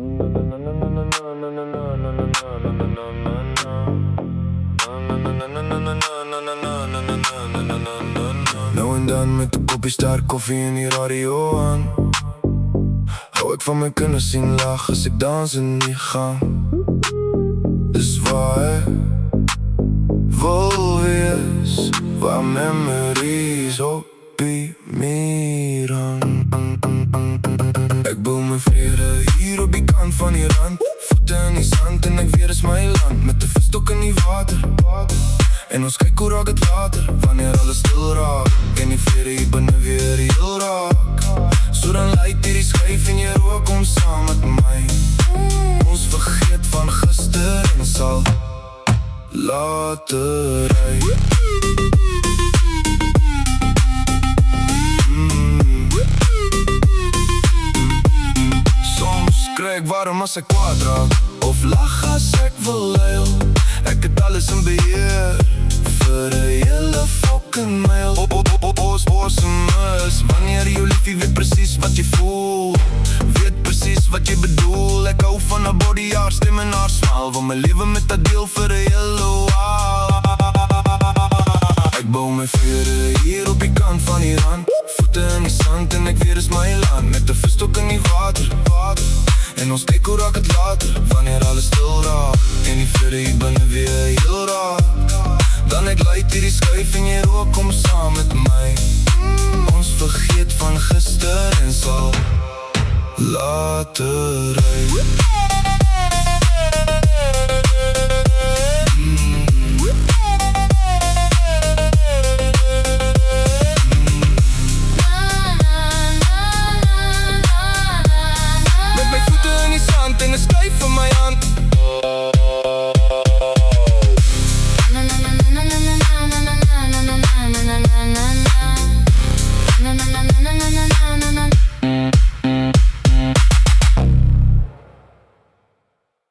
Nou en dan met een kopje sterk koffie en die radio aan. Hou ek van my kinders sien lag as ek dans in die gang. Dis waar ek wil wees, waar memories op die muur hang. Ek bou my vrede hier op die kant van die rand. Voete in die sand en ek weet is my land. Met 'n visstok in die water. En ons kyk hoe raak het later, wanneer alles stil raak. En die vrede hier binne weer heel raak. So dan lyk hierdie skyf en jy rook om saam met my. Ons vergeet van gister en sal later ry. Soms kry ek warm as ek kwaad raak, of lag as ek wil huil. Ek het alles in beheer vir 'n hele fucking mail. Ons awesome is wanneer jou liefie weet precies wat jy voel, weet precies wat jy bedoel. Ek hou van haar body, haar stem en haar smile. Wil my lewe met haar deel vir 'n hele while. Ek bou my vrede hier op die kant van die rand. Voete in die sand en ek weet is my land. Met 'n visstok in die water. En ons kyk hoe raak het later, wanneer alles stil raak. En die vrede hier binne weer heel raak. Dan ek light hierdie skyf en jy rook om saam met my. Ons vergeet van gister en sal later ry. Met my voete in die sand en 'n skyf in my hand.